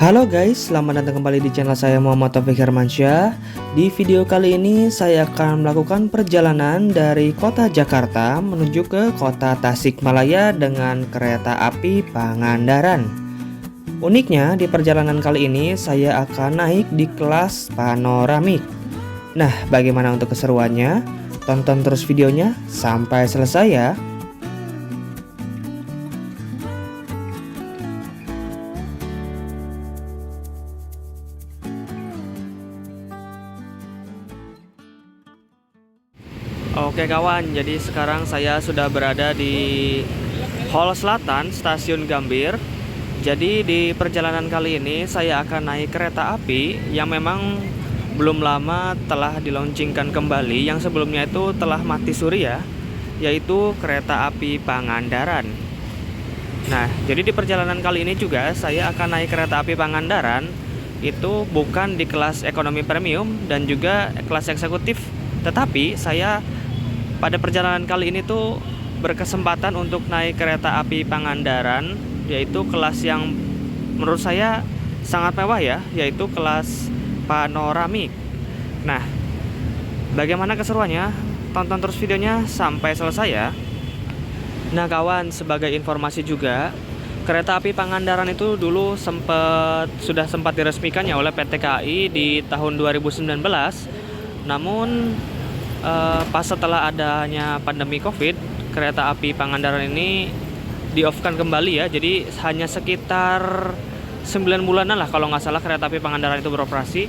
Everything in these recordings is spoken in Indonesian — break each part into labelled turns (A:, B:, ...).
A: Halo guys, selamat datang kembali di channel saya Muhammad Taufik Hermansyah. Di video kali ini saya akan melakukan perjalanan dari kota Jakarta menuju ke kota Tasikmalaya dengan kereta api Pangandaran. Uniknya di perjalanan kali ini saya akan naik di kelas panoramik. Nah, bagaimana untuk keseruannya? Tonton terus videonya sampai selesai ya. Oke kawan, jadi sekarang saya sudah berada di Hall Selatan Stasiun Gambir. Jadi di perjalanan kali ini saya akan naik kereta api yang memang belum lama telah dilaunchingkan kembali, yang sebelumnya itu telah mati suri ya, yaitu kereta api Pangandaran. Nah, jadi di perjalanan kali ini juga saya akan naik kereta api Pangandaran, itu bukan di kelas ekonomi premium dan juga kelas eksekutif, tetapi saya pada perjalanan kali ini tuh berkesempatan untuk naik kereta api Pangandaran, yaitu kelas yang menurut saya sangat mewah ya, yaitu kelas panoramik. Nah, bagaimana keseruannya? Tonton terus videonya sampai selesai ya. Nah kawan, sebagai informasi juga, kereta api Pangandaran itu dulu sudah sempat diresmikan ya oleh PT KAI di tahun 2019. Namun pas setelah adanya pandemi COVID, kereta api Pangandaran ini di-off-kan kembali ya. Jadi hanya sekitar 9 bulanan lah kalau nggak salah kereta api Pangandaran itu beroperasi.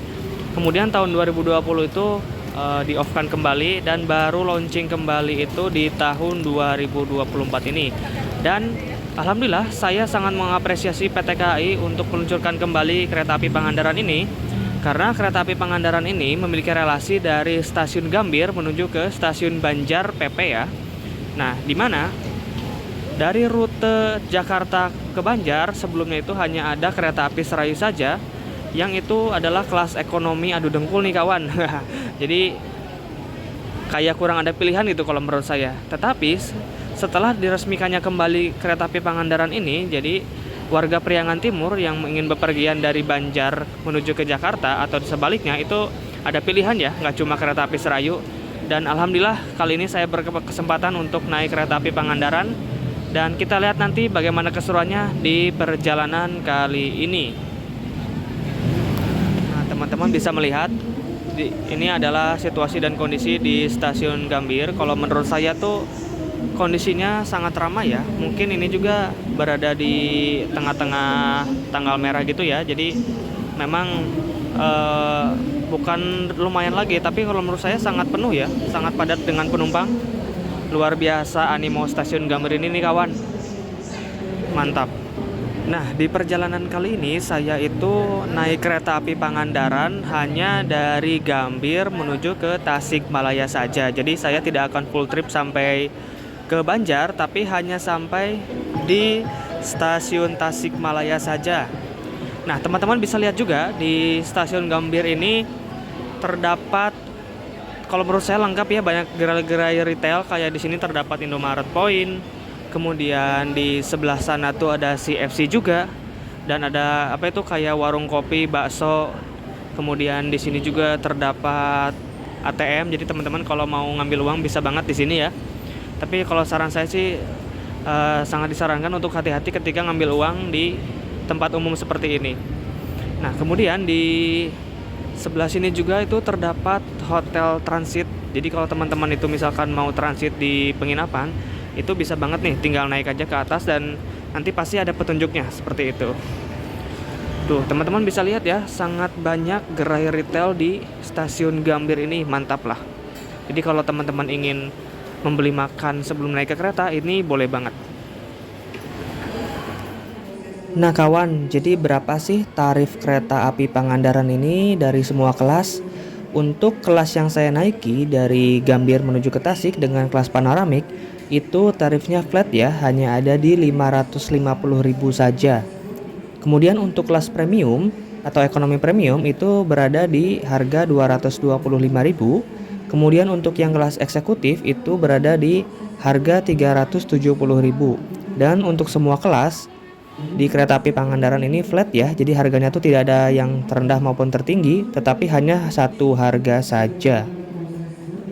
A: Kemudian tahun 2020 itu di-off-kan kembali dan baru launching kembali itu di tahun 2024 ini. Dan alhamdulillah saya sangat mengapresiasi PT KAI untuk meluncurkan kembali kereta api Pangandaran ini. Karena kereta api Pangandaran ini memiliki relasi dari stasiun Gambir menuju ke stasiun Banjar PP ya. Nah, di mana dari rute Jakarta ke Banjar sebelumnya itu hanya ada kereta api Serayu saja, yang itu adalah kelas ekonomi adu dengkul nih kawan. Jadi kayak kurang ada pilihan gitu kalau menurut saya. Tetapi setelah diresmikannya kembali kereta api Pangandaran ini, jadi warga Priangan Timur yang ingin bepergian dari Banjar menuju ke Jakarta atau sebaliknya itu ada pilihan ya, nggak cuma kereta api Serayu. Dan alhamdulillah kali ini saya berkesempatan untuk naik kereta api Pangandaran, dan kita lihat nanti bagaimana keseruannya di perjalanan kali ini. Nah teman-teman bisa melihat ini adalah situasi dan kondisi di stasiun Gambir. Kalau menurut saya tuh kondisinya sangat ramai ya. Mungkin ini juga berada di tengah-tengah tanggal merah gitu ya. Jadi memang bukan lumayan lagi, tapi kalau menurut saya sangat penuh ya, sangat padat dengan penumpang. Luar biasa animo stasiun Gambir ini nih kawan. Mantap. Nah, di perjalanan kali ini saya itu naik kereta api Pangandaran hanya dari Gambir menuju ke Tasikmalaya saja. Jadi saya tidak akan full trip sampai ke Banjar, tapi hanya sampai di stasiun Tasikmalaya saja. Nah, teman-teman bisa lihat juga di stasiun Gambir ini terdapat, kalau menurut saya lengkap ya, banyak gerai-gerai retail. Kayak di sini terdapat Indomaret Point, kemudian di sebelah sana tuh ada CFC juga, dan ada apa itu kayak warung kopi, bakso. Kemudian di sini juga terdapat ATM. Jadi teman-teman kalau mau ngambil uang bisa banget di sini ya. Tapi kalau saran saya sih sangat disarankan untuk hati-hati ketika ngambil uang di tempat umum seperti ini. Nah, kemudian di sebelah sini juga itu terdapat hotel transit. Jadi kalau teman-teman itu misalkan mau transit di penginapan, itu bisa banget nih tinggal naik aja ke atas dan nanti pasti ada petunjuknya seperti itu. Tuh, teman-teman bisa lihat ya, sangat banyak gerai retail di stasiun Gambir ini, mantap lah. Jadi kalau teman-teman ingin membeli makan sebelum naik ke kereta, ini boleh banget. Nah kawan, jadi berapa sih tarif kereta api Pangandaran ini dari semua kelas? Untuk kelas yang saya naiki dari Gambir menuju ke Tasik dengan kelas panoramik, itu tarifnya flat ya, hanya ada di 550.000 saja. Kemudian untuk kelas premium atau ekonomi premium itu berada di harga 225.000. Kemudian untuk yang kelas eksekutif itu berada di harga 370.000. Dan untuk semua kelas Di kereta api Pangandaran ini flat ya, jadi harganya tuh tidak ada yang terendah maupun tertinggi, tetapi hanya satu harga saja.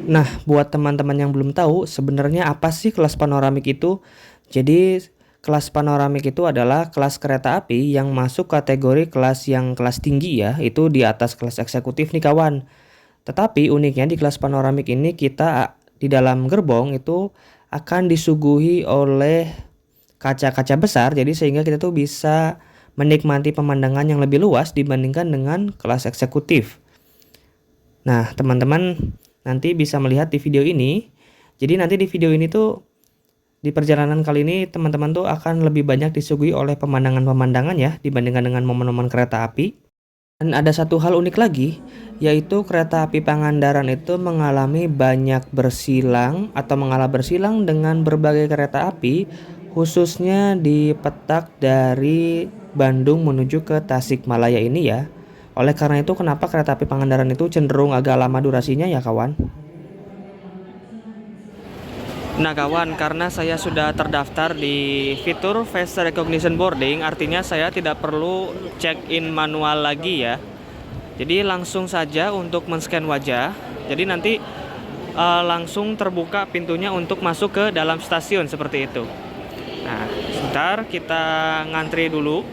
A: Nah, buat teman-teman yang belum tahu, sebenarnya apa sih kelas panoramik itu? Jadi, kelas panoramik itu adalah kelas kereta api yang masuk kategori kelas tinggi ya, itu di atas kelas eksekutif nih kawan. Tetapi uniknya di kelas panoramik ini kita di dalam gerbong itu akan disuguhi oleh kaca-kaca besar, jadi sehingga kita tuh bisa menikmati pemandangan yang lebih luas dibandingkan dengan kelas eksekutif. Nah, teman-teman nanti bisa melihat di video ini. Jadi nanti di video ini tuh di perjalanan kali ini teman-teman tuh akan lebih banyak disuguhi oleh pemandangan-pemandangan ya dibandingkan dengan momen-momen kereta api. Dan ada satu hal unik lagi, yaitu kereta api Pangandaran itu mengalami banyak bersilang atau mengalah bersilang dengan berbagai kereta api, khususnya di petak dari Bandung menuju ke Tasikmalaya ini ya. Oleh karena itu kenapa kereta api Pangandaran itu cenderung agak lama durasinya ya kawan? Nah kawan, karena saya sudah terdaftar di fitur face recognition boarding, artinya saya tidak perlu check-in manual lagi ya. Jadi langsung saja untuk men-scan wajah. Jadi nanti langsung terbuka pintunya untuk masuk ke dalam stasiun seperti itu. Nah, sebentar kita ngantri dulu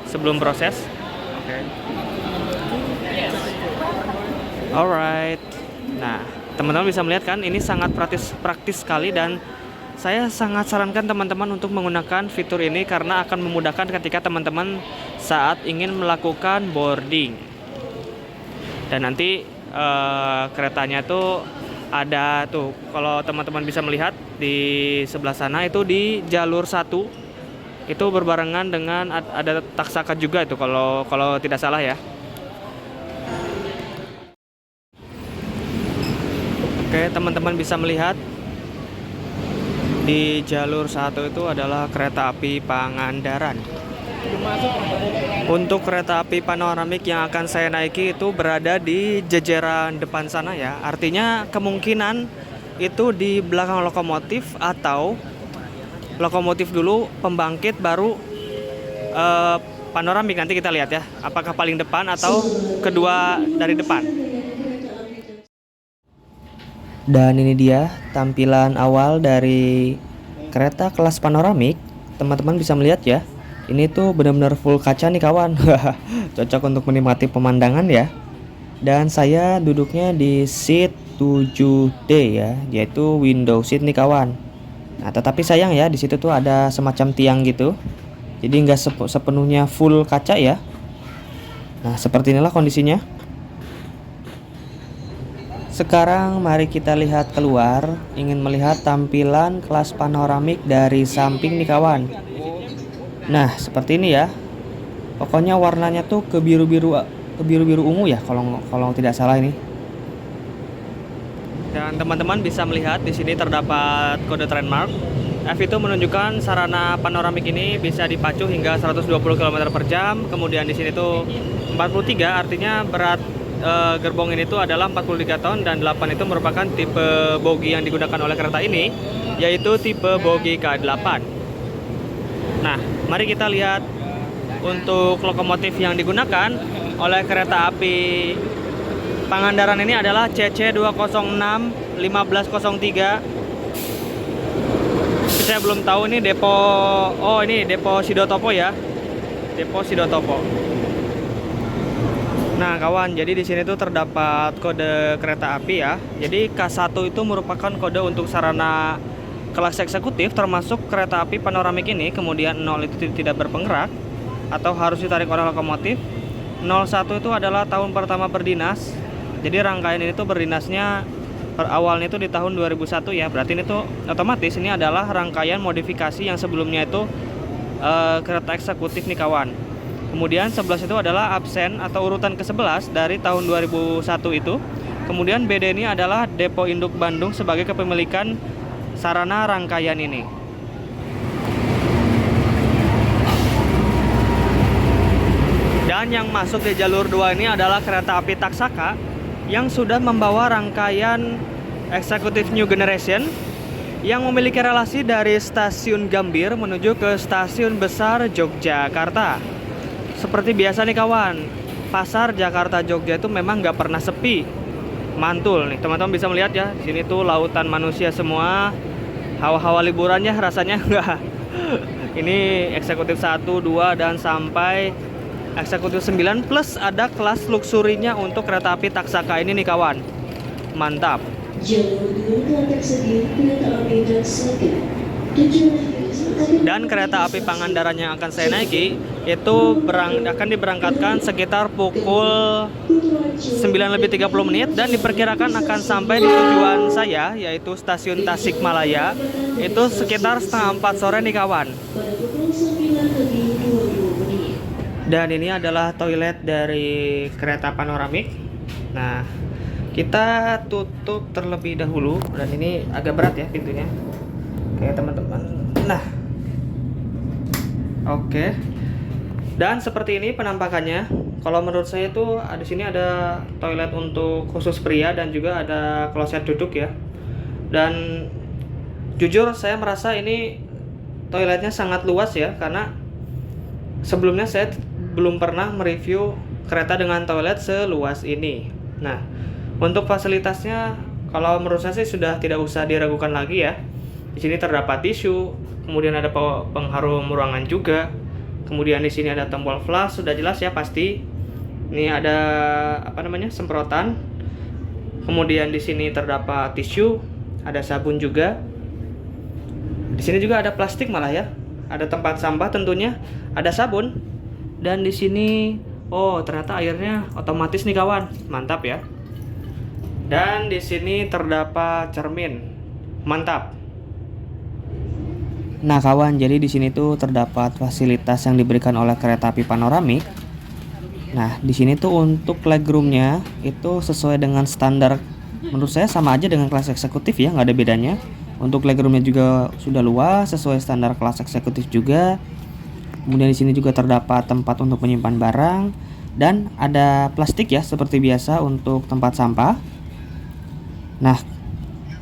A: sebelum proses. Oke. Alright. Nah, teman-teman bisa melihat kan ini sangat praktis sekali dan saya sangat sarankan teman-teman untuk menggunakan fitur ini karena akan memudahkan ketika teman-teman saat ingin melakukan boarding. Dan nanti keretanya tuh ada tuh, kalau teman-teman bisa melihat di sebelah sana itu di jalur 1 itu berbarengan dengan ada Taksaka juga itu kalau tidak salah ya. Oke, teman-teman bisa melihat di jalur 1 itu adalah kereta api Pangandaran. Untuk kereta api panoramik yang akan saya naiki itu berada di jejeran depan sana ya. Artinya kemungkinan itu di belakang lokomotif atau lokomotif dulu pembangkit baru panoramik, nanti kita lihat ya. Apakah paling depan atau kedua dari depan. Dan ini dia tampilan awal dari kereta kelas panoramik. Teman-teman bisa melihat ya. Ini tuh benar-benar full kaca nih kawan. Cocok untuk menikmati pemandangan ya. Dan saya duduknya di seat 7D ya, yaitu window seat nih kawan. Nah, tetapi sayang ya di situ tuh ada semacam tiang gitu. Jadi nggak sepenuhnya full kaca ya. Nah, seperti inilah kondisinya. Sekarang mari kita lihat keluar, ingin melihat tampilan kelas panoramik dari samping nih kawan. Nah, seperti ini ya. Pokoknya warnanya tuh ke biru-biru ungu ya kalau tidak salah ini. Dan teman-teman bisa melihat di sini terdapat kode trademark. F itu menunjukkan sarana panoramik ini bisa dipacu hingga 120 km/jam. Kemudian di sini tuh 43, artinya berat gerbong ini tuh adalah 43 ton dan 8 itu merupakan tipe bogi yang digunakan oleh kereta ini, yaitu tipe bogi K8. Nah, mari kita lihat untuk lokomotif yang digunakan oleh kereta api Pangandaran ini adalah CC206 1503. Saya belum tahu ini depo, oh ini depo Sidotopo ya, depo Sidotopo. Nah kawan, jadi di sini tuh terdapat kode kereta api ya. Jadi K1 itu merupakan kode untuk sarana kelas eksekutif termasuk kereta api panoramik ini. Kemudian 0 itu tidak berpenggerak atau harus ditarik oleh lokomotif. 01 itu adalah tahun pertama berdinas. Jadi rangkaian ini tuh berdinasnya awalnya itu di tahun 2001 ya. Berarti ini tuh otomatis ini adalah rangkaian modifikasi yang sebelumnya itu kereta eksekutif nih kawan. Kemudian 11 itu adalah absen atau urutan ke-11 dari tahun 2001 itu. Kemudian BD ini adalah Depo Induk Bandung sebagai kepemilikan sarana rangkaian ini. Dan yang masuk di jalur 2 ini adalah kereta api Taksaka yang sudah membawa rangkaian eksekutif New Generation yang memiliki relasi dari stasiun Gambir menuju ke stasiun besar Yogyakarta. Seperti biasa nih kawan, pasar Jakarta Jogja itu memang nggak pernah sepi. Mantul nih, teman-teman bisa melihat ya, di sini tuh lautan manusia semua. Hawa-hawa liburannya rasanya nggak. Ini eksekutif 1, 2, dan sampai eksekutif 9 plus ada kelas luxurinya untuk kereta api Taksaka ini nih kawan. Mantap. Dan kereta api Pangandaran yang akan saya naiki itu akan diberangkatkan sekitar pukul 9:30 dan diperkirakan akan sampai di tujuan saya, yaitu stasiun Tasikmalaya, itu sekitar setengah 4 sore nih kawan. Dan ini adalah toilet dari kereta panoramik. Nah, kita tutup terlebih dahulu, dan ini agak berat ya pintunya. Oke teman-teman. Nah, oke. Dan seperti ini penampakannya. Kalau menurut saya itu di sini ada toilet untuk khusus pria dan juga ada kloset duduk ya. Dan jujur saya merasa ini toiletnya sangat luas ya, karena sebelumnya saya belum pernah mereview kereta dengan toilet seluas ini. Nah, untuk fasilitasnya kalau menurut saya sih sudah tidak usah diragukan lagi ya. Di sini terdapat tisu, kemudian ada pengharum ruangan juga. Kemudian di sini ada tombol flush, sudah jelas ya pasti. Ini ada semprotan. Kemudian di sini terdapat tisu, ada sabun juga. Di sini juga ada plastik malah ya. Ada tempat sampah tentunya, ada sabun. Dan di sini ternyata airnya otomatis nih kawan. Mantap ya. Dan di sini terdapat cermin. Mantap. Nah kawan, jadi di sini tuh terdapat fasilitas yang diberikan oleh kereta api panoramik. Nah, di sini tuh untuk legroomnya itu sesuai dengan standar. Menurut saya sama aja dengan kelas eksekutif ya, nggak ada bedanya. Untuk legroomnya juga sudah luas, sesuai standar kelas eksekutif juga. Kemudian di sini juga terdapat tempat untuk menyimpan barang dan ada plastik ya seperti biasa untuk tempat sampah. Nah,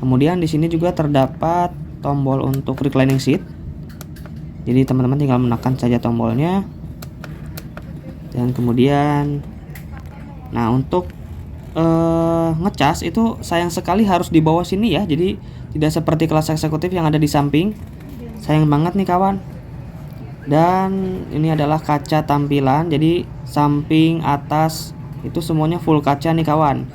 A: kemudian di sini juga terdapat tombol untuk reclining seat. Jadi teman-teman tinggal menekan saja tombolnya. Dan kemudian untuk ngecas itu sayang sekali harus di bawah sini ya. Jadi tidak seperti kelas eksekutif yang ada di samping. Sayang banget nih kawan. Dan ini adalah kaca tampilan. Jadi samping, atas itu semuanya full kaca nih kawan.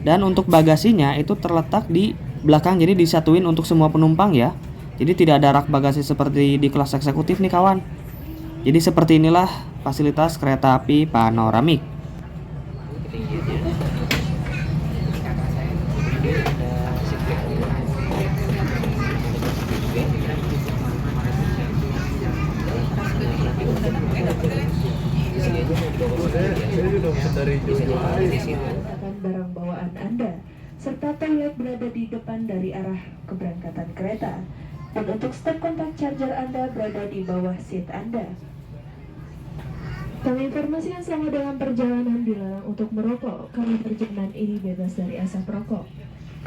A: Dan untuk bagasinya itu terletak di belakang, jadi disatuin untuk semua penumpang ya. Jadi tidak ada rak bagasi seperti di kelas eksekutif nih kawan. Jadi seperti inilah fasilitas kereta api panoramik.
B: Barang bawaan Anda serta toilet berada di depan dari arah keberangkatan kereta, dan untuk step kontak charger Anda berada di bawah seat Anda. Kami informasikan selama dalam perjalanan dilarang untuk merokok karena perjalanan ini bebas dari asap rokok.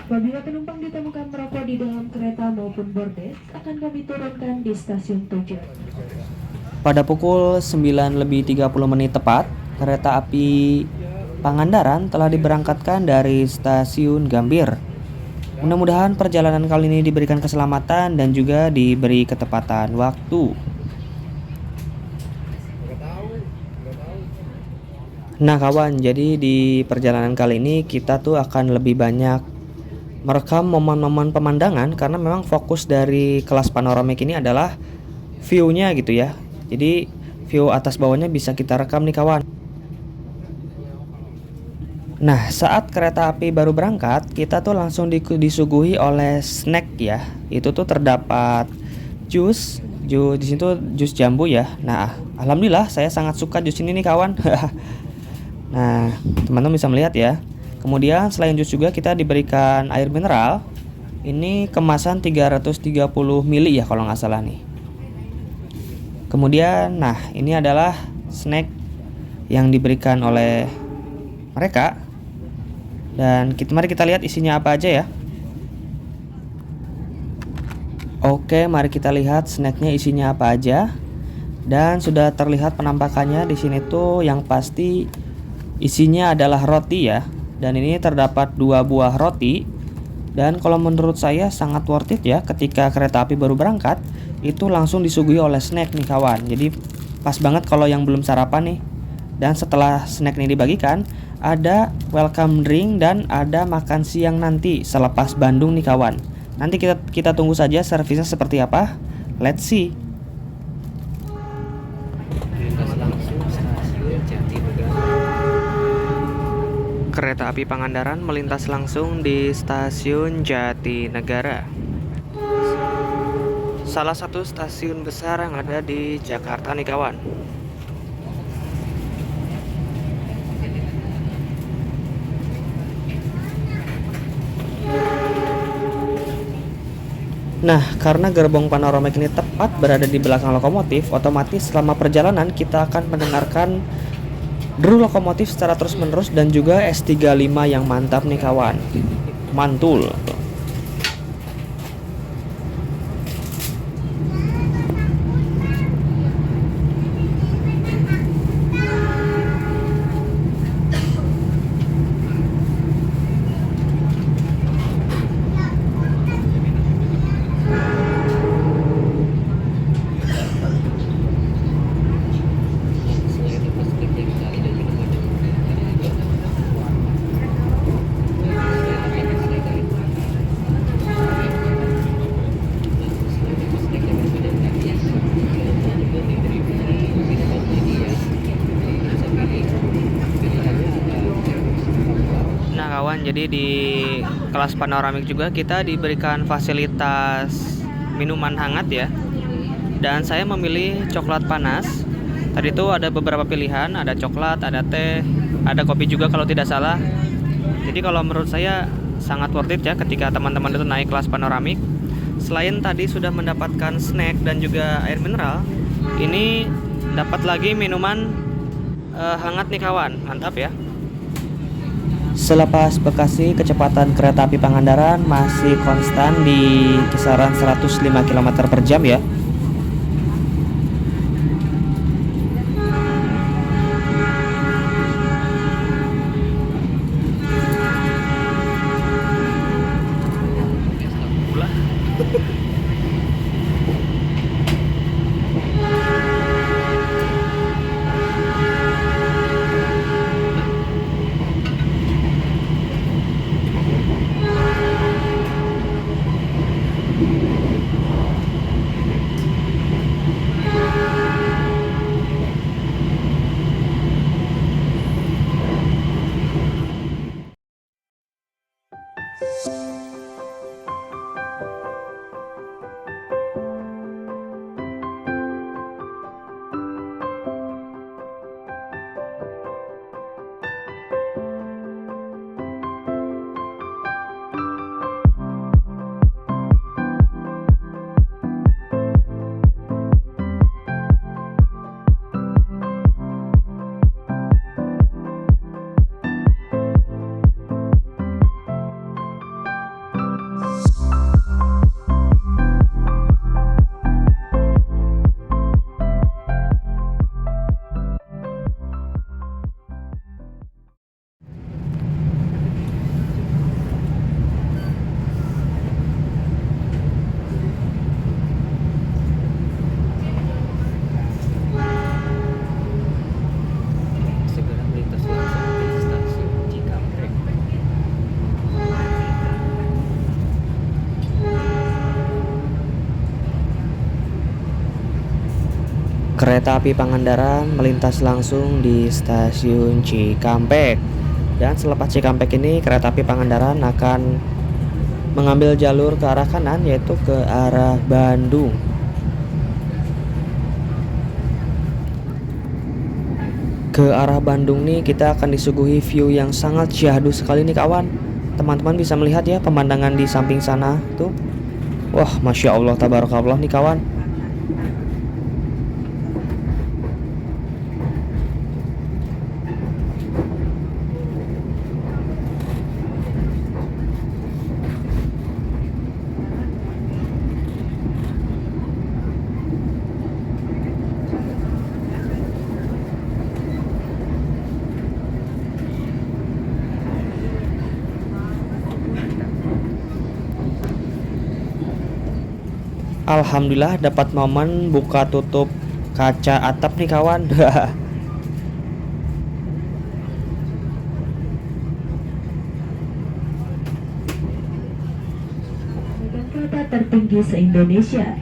B: Apabila penumpang ditemukan merokok di dalam kereta maupun bordes, akan kami turunkan di stasiun tujuan.
A: Pada pukul 9:30 tepat, kereta api Pangandaran telah diberangkatkan dari stasiun Gambir. Mudah-mudahan perjalanan kali ini diberikan keselamatan dan juga diberi ketepatan waktu. Nah kawan, jadi di perjalanan kali ini kita tuh akan lebih banyak merekam momen-momen pemandangan, karena memang fokus dari kelas panoramik ini adalah view-nya gitu ya. Jadi view atas bawahnya bisa kita rekam nih kawan. Nah, saat kereta api baru berangkat, kita tuh langsung disuguhi oleh snack ya. Itu tuh terdapat jus di sini tuh jus jambu ya. Nah, alhamdulillah saya sangat suka jus ini nih kawan. Nah, teman-teman bisa melihat ya. Kemudian selain jus juga kita diberikan air mineral. Ini kemasan 330 ml ya kalau nggak salah nih. Kemudian, nah ini adalah snack yang diberikan oleh mereka. Dan mari kita lihat isinya apa aja ya. Oke, mari kita lihat snacknya isinya apa aja. Dan sudah terlihat penampakannya di sini tuh yang pasti isinya adalah roti ya. Dan ini terdapat 2 buah roti. Dan kalau menurut saya sangat worth it ya, ketika kereta api baru berangkat itu langsung disuguhi oleh snack nih kawan. Jadi pas banget kalau yang belum sarapan nih. Dan setelah snack ini dibagikan, ada welcome drink dan ada makan siang nanti selepas Bandung nih kawan. Nanti kita tunggu saja servisnya seperti apa. Let's see. Kereta api Pangandaran melintas langsung di stasiun Jatinegara. Salah satu stasiun besar yang ada di Jakarta nih kawan. Nah, karena gerbong panoramik ini tepat berada di belakang lokomotif, otomatis selama perjalanan kita akan mendengarkan deru lokomotif secara terus-menerus dan juga S35 yang mantap nih kawan. Mantul. Kawan, jadi di kelas panoramik juga kita diberikan fasilitas minuman hangat ya. Dan saya memilih coklat panas. Tadi itu ada beberapa pilihan, ada coklat, ada teh, ada kopi juga kalau tidak salah. Jadi kalau menurut saya sangat worth it ya ketika teman-teman itu naik kelas panoramik. Selain tadi sudah mendapatkan snack dan juga air mineral, ini dapat lagi minuman hangat nih kawan, mantap ya. Selepas Bekasi, kecepatan kereta api Pangandaran masih konstan di kisaran 105 km per jam ya. Kereta api Pangandaran melintas langsung di stasiun Cikampek. Dan selepas Cikampek ini kereta api Pangandaran akan mengambil jalur ke arah kanan, yaitu ke arah Bandung. Ke arah Bandung nih kita akan disuguhi view yang sangat syahdu sekali nih kawan. Teman-teman bisa melihat ya pemandangan di samping sana tuh. Wah, Masya Allah, tabarakallah nih kawan. Alhamdulillah dapat momen buka tutup kaca atap nih kawan.
B: Medan kereta tertinggi se-Indonesia.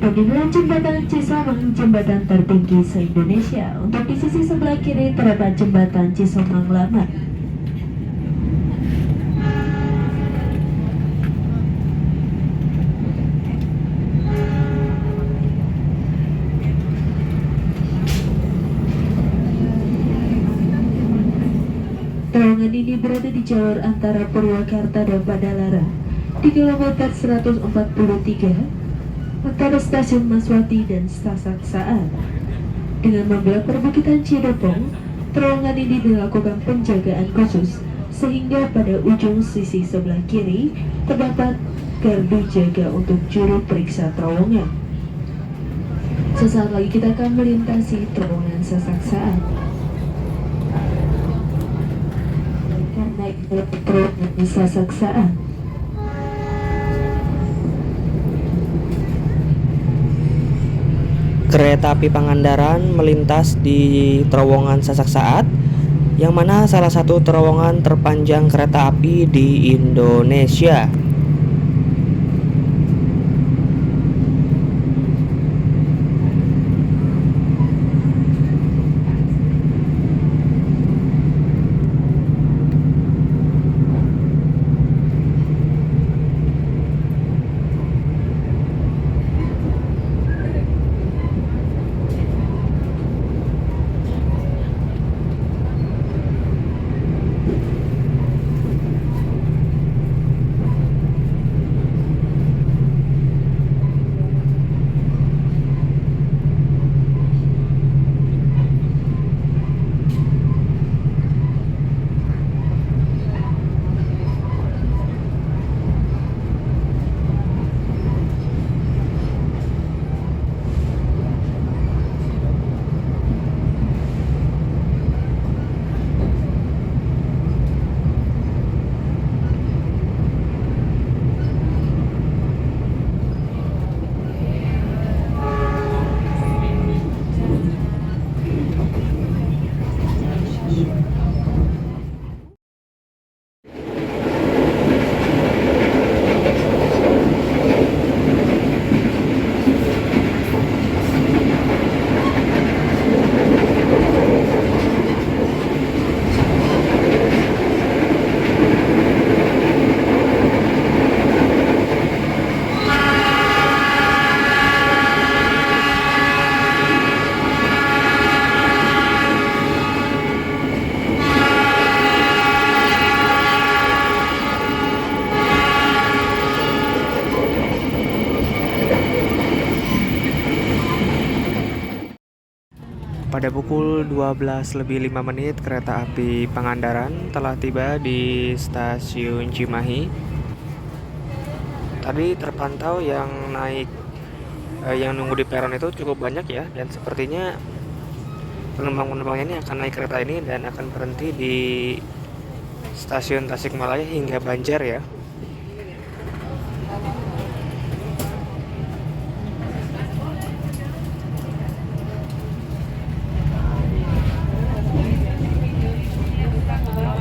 B: Pembangunan jembatan Cisomang, jembatan tertinggi se-Indonesia. Untuk di sisi sebelah kiri terdapat jembatan Cisomang Lama. Terowongan ini berada di jalur antara Purwakarta dan Padalarang di kilometer 143 antara stasiun Maswati dan Sasaksaan. Dengan membelah perbukitan Cidepong, terowongan ini dilakukan penjagaan khusus sehingga pada ujung sisi sebelah kiri terdapat gardu jaga untuk juru periksa terowongan. Sesaat lagi kita akan melintasi terowongan Sasaksaan. Karena itu terowongan Sasaksaan.
A: Kereta api Pangandaran melintas di terowongan Sasaksaan, yang mana salah satu terowongan terpanjang kereta api di Indonesia. Pada pukul 12:05 kereta api Pangandaran telah tiba di stasiun Cimahi. Tadi terpantau yang nunggu di peron itu cukup banyak ya, dan sepertinya penumpang-penumpangnya ini akan naik kereta ini dan akan berhenti di stasiun Tasikmalaya hingga Banjar ya.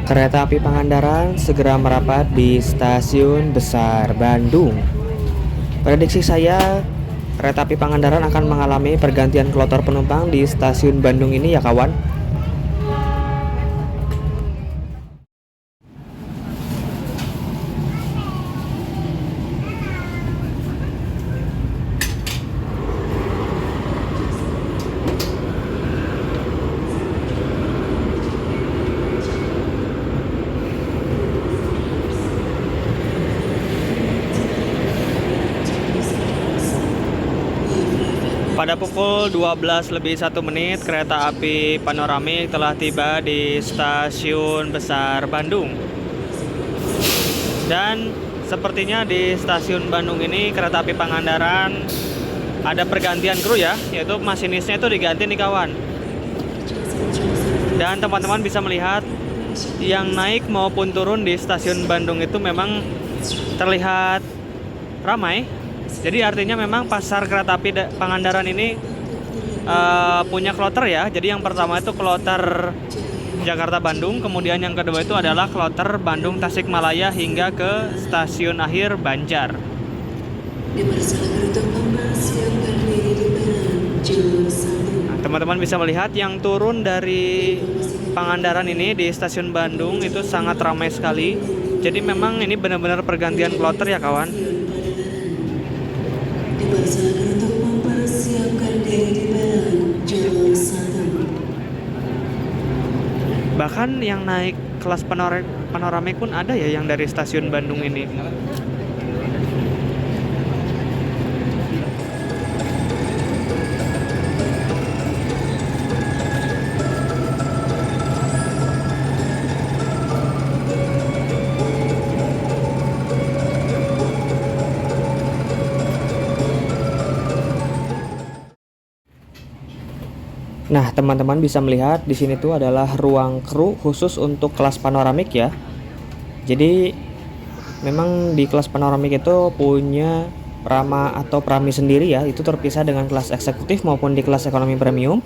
A: Kereta api Pangandaran segera merapat di Stasiun Besar Bandung. Prediksi saya, kereta api Pangandaran akan mengalami pergantian kloter penumpang di Stasiun Bandung ini ya kawan. Pada pukul 12:01 kereta api panoramik telah tiba di Stasiun Besar Bandung. Dan sepertinya di Stasiun Bandung ini kereta api Pangandaran ada pergantian kru ya, yaitu masinisnya itu diganti nih kawan. Dan teman-teman bisa melihat yang naik maupun turun di Stasiun Bandung itu memang terlihat ramai Jadi artinya memang pasar kereta api Pangandaran ini punya kloter ya. Jadi yang pertama itu kloter Jakarta Bandung, kemudian yang kedua itu adalah kloter Bandung Tasikmalaya hingga ke stasiun akhir Banjar. Nah, teman-teman bisa melihat yang turun dari Pangandaran ini di stasiun Bandung itu sangat ramai sekali. Jadi memang ini benar-benar pergantian kloter ya kawan.
C: Dipersilakan untuk mempersiapkan diri di peron jalur 1.
A: Bahkan yang naik kelas panoramik pun ada ya yang dari stasiun Bandung ini. Nah, teman-teman bisa melihat di sini tuh adalah ruang kru khusus untuk kelas panoramik ya. Jadi memang di kelas panoramik itu punya prama atau prami sendiri ya, itu terpisah dengan kelas eksekutif maupun di kelas ekonomi premium.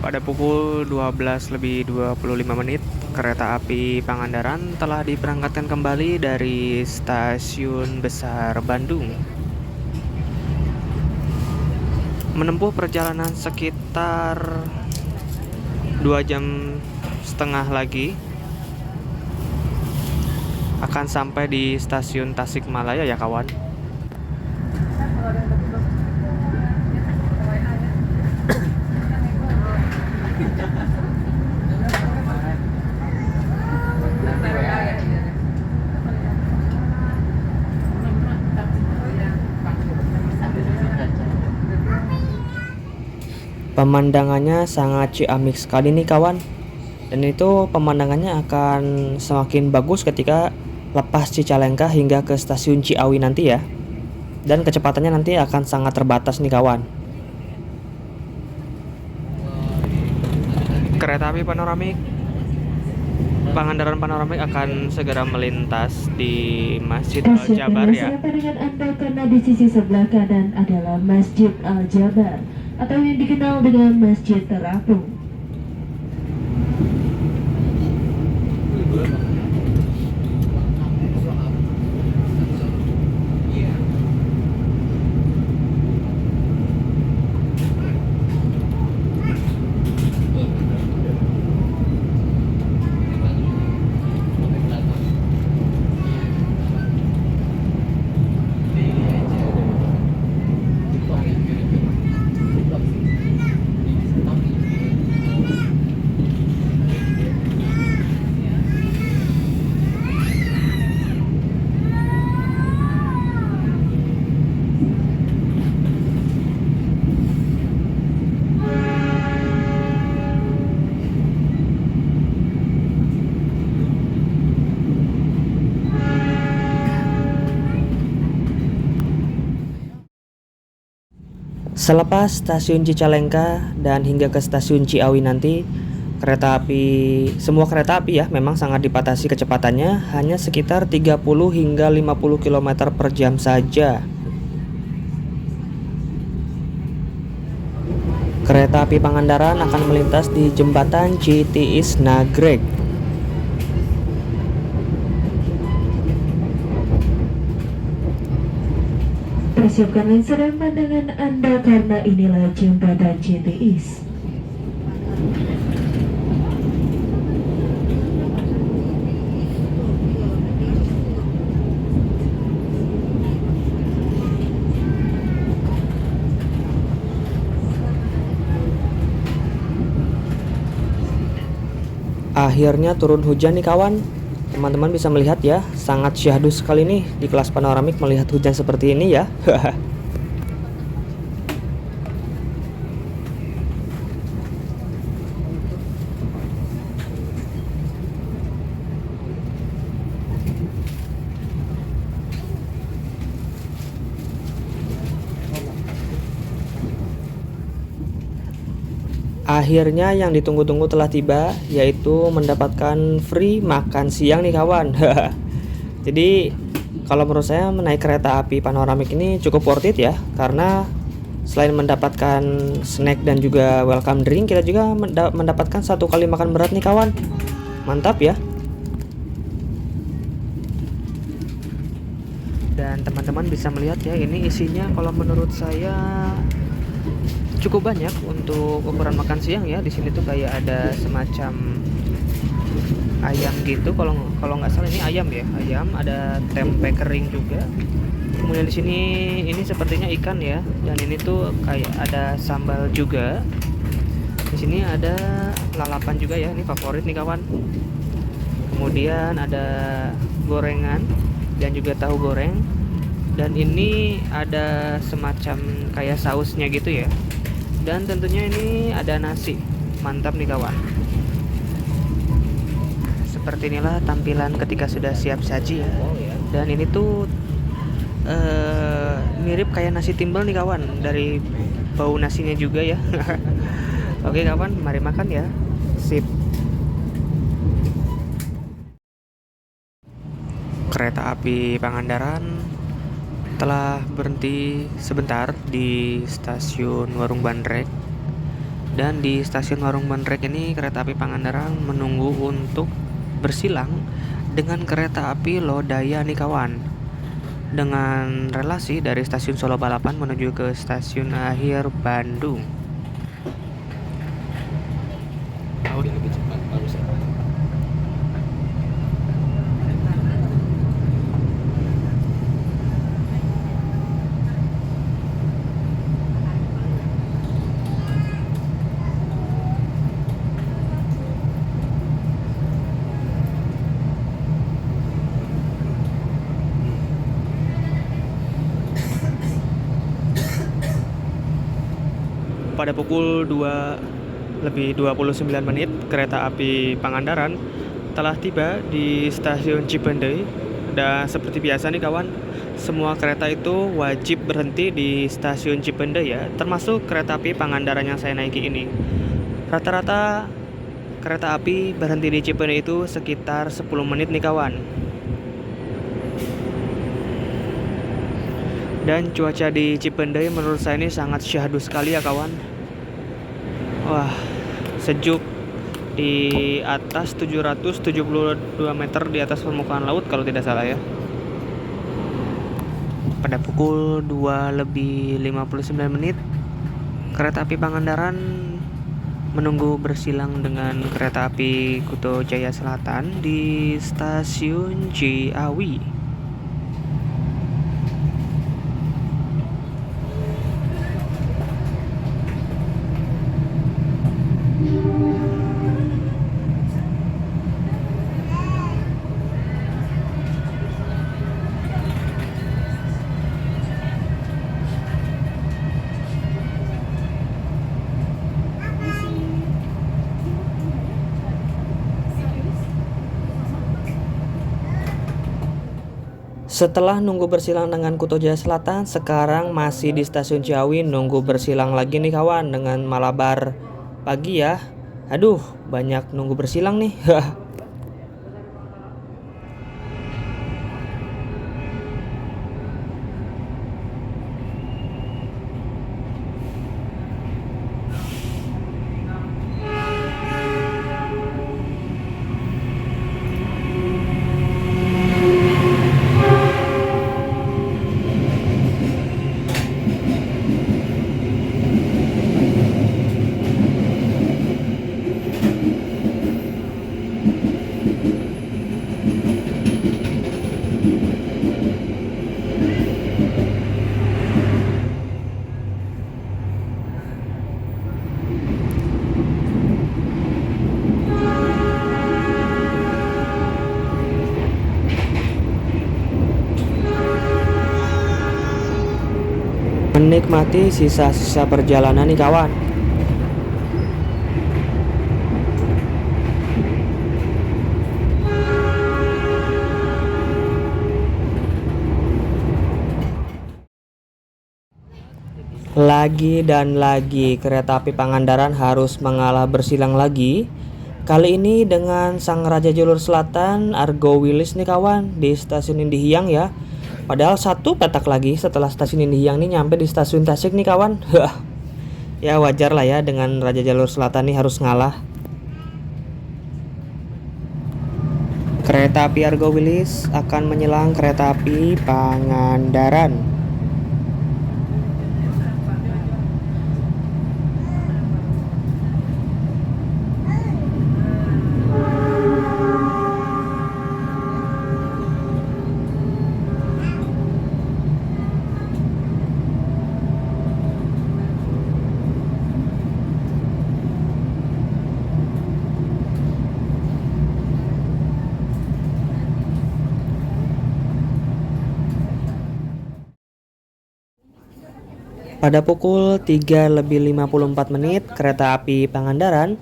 A: Pada pukul 12:25 kereta api Pangandaran telah diberangkatkan kembali dari Stasiun Besar Bandung. Menempuh perjalanan sekitar 2,5 jam lagi akan sampai di Stasiun Tasikmalaya ya kawan. Pemandangannya sangat ciamik sekali nih kawan. Dan itu pemandangannya akan semakin bagus ketika lepas Cicalengka hingga ke stasiun Ciawi nanti ya. Dan kecepatannya nanti akan sangat terbatas nih kawan. Kereta api panoramik Pangandaran Panoramik akan segera melintas di Masjid Al-Jabar ya.
B: Siapa dengan Anda karena di sisi sebelah kanan adalah Masjid Al-Jabar atau yang dikenal dengan Masjid Terapung.
A: Selepas stasiun Cicalengka dan hingga ke stasiun Ciawi nanti, semua kereta api ya memang sangat dibatasi kecepatannya hanya sekitar 30 hingga 50 km per jam saja. Kereta api Pangandaran akan melintas di jembatan Citiis Nagreg.
B: Persiapkan lensa dan pandangan Anda karena inilah jembatan Citiis.
A: Akhirnya turun hujan nih kawan. Teman-teman bisa melihat ya, sangat syahdu sekali nih di kelas panoramik melihat hujan seperti ini ya. Akhirnya yang ditunggu-tunggu telah tiba, yaitu mendapatkan free makan siang nih kawan. Jadi kalau menurut saya naik kereta api panoramik ini cukup worth it ya, karena selain mendapatkan snack dan juga welcome drink, kita juga mendapatkan 1 kali makan berat nih kawan. Mantap ya. Dan teman-teman bisa melihat ya, ini isinya kalau menurut saya cukup banyak untuk ukuran makan siang ya. Di sini tuh kayak ada semacam ayam gitu, kalau nggak salah ini ayam ya, ayam, ada tempe kering juga. Kemudian di sini ini sepertinya ikan ya, dan ini tuh kayak ada sambal juga. Di sini ada lalapan juga ya, ini favorit nih kawan. Kemudian ada gorengan dan juga tahu goreng, dan ini ada semacam kayak sausnya gitu ya. Dan tentunya ini ada nasi. Mantap nih kawan. Seperti inilah tampilan ketika sudah siap saji ya. Dan ini tuh mirip kayak nasi timbel nih kawan, dari bau nasinya juga ya. Oke kawan, mari makan ya. Sip. Kereta api Pangandaran telah berhenti sebentar di stasiun Warung Bandrek. Dan di stasiun Warung Bandrek ini kereta api Pangandaran menunggu untuk bersilang dengan kereta api Lodaya nih kawan, dengan relasi dari stasiun Solo Balapan menuju ke stasiun akhir Bandung. Lebih cepat pada pukul 2:29 kereta api Pangandaran telah tiba di stasiun Cipendei. Dan seperti biasa nih kawan, semua kereta itu wajib berhenti di stasiun Cipendei ya, termasuk kereta api Pangandaran yang saya naiki ini. Rata-rata kereta api berhenti di Cipendei itu sekitar 10 menit nih kawan. Dan cuaca di Cipendei menurut saya ini sangat syahdu sekali ya kawan. Wah, sejuk, di atas 772 meter di atas permukaan laut kalau tidak salah ya. Pada pukul 2:59 kereta api Pangandaran menunggu bersilang dengan kereta api Kuto Jaya Selatan di stasiun Ciawi. Setelah nunggu bersilang dengan Kuto Jaya Selatan, sekarang masih di stasiun Ciawi nunggu bersilang lagi nih kawan dengan Malabar pagi ya. Aduh, banyak nunggu bersilang nih. Menikmati sisa-sisa perjalanan nih kawan. Lagi dan lagi kereta api Pangandaran harus mengalah bersilang lagi. Kali ini dengan sang Raja Jalur Selatan Argo Wilis nih kawan, di stasiun Indihiyang ya. Padahal satu petak lagi setelah stasiun Indihiyang nih nyampe di stasiun Tasik nih kawan. Ya wajar lah ya dengan Raja Jalur Selatan nih harus ngalah. Kereta api Argo Wilis akan menyelang kereta api Pangandaran. Pada pukul 3:54 kereta api Pangandaran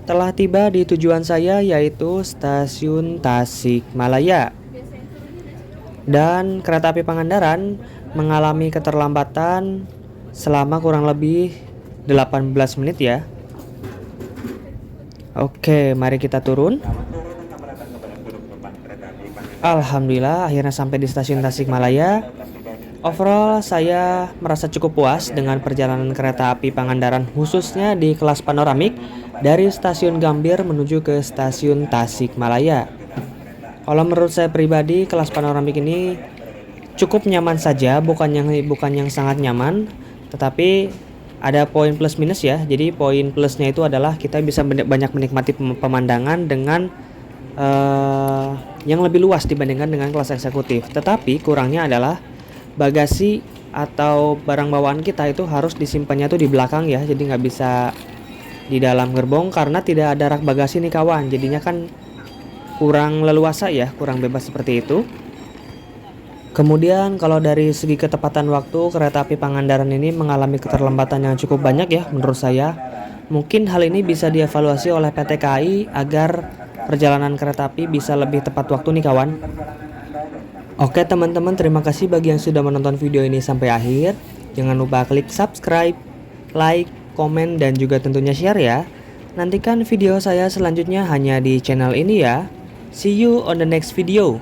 A: telah tiba di tujuan saya, yaitu stasiun Tasikmalaya. Dan kereta api Pangandaran mengalami keterlambatan selama kurang lebih 18 menit ya. Oke, mari kita turun. Alhamdulillah akhirnya sampai di stasiun Tasikmalaya. Overall saya merasa cukup puas dengan perjalanan kereta api Pangandaran, khususnya di kelas panoramik dari stasiun Gambir menuju ke stasiun Tasikmalaya. Kalau menurut saya pribadi, kelas panoramik ini cukup nyaman saja, bukan yang sangat nyaman, tetapi ada poin plus minus ya. Jadi poin plusnya itu adalah kita bisa banyak menikmati pemandangan dengan yang lebih luas dibandingkan dengan kelas eksekutif. Tetapi kurangnya adalah bagasi atau barang bawaan kita itu harus disimpannya tuh di belakang ya, jadi nggak bisa di dalam gerbong karena tidak ada rak bagasi nih kawan. Jadinya kan kurang leluasa ya, kurang bebas seperti itu. Kemudian kalau dari segi ketepatan waktu, kereta api Pangandaran ini mengalami keterlambatan yang cukup banyak ya menurut saya. Mungkin hal ini bisa dievaluasi oleh PT KAI agar perjalanan kereta api bisa lebih tepat waktu nih kawan. Oke teman-teman, terima kasih bagi yang sudah menonton video ini sampai akhir. Jangan lupa klik subscribe, like, komen, dan juga tentunya share ya. Nantikan video saya selanjutnya hanya di channel ini ya. See you on the next video.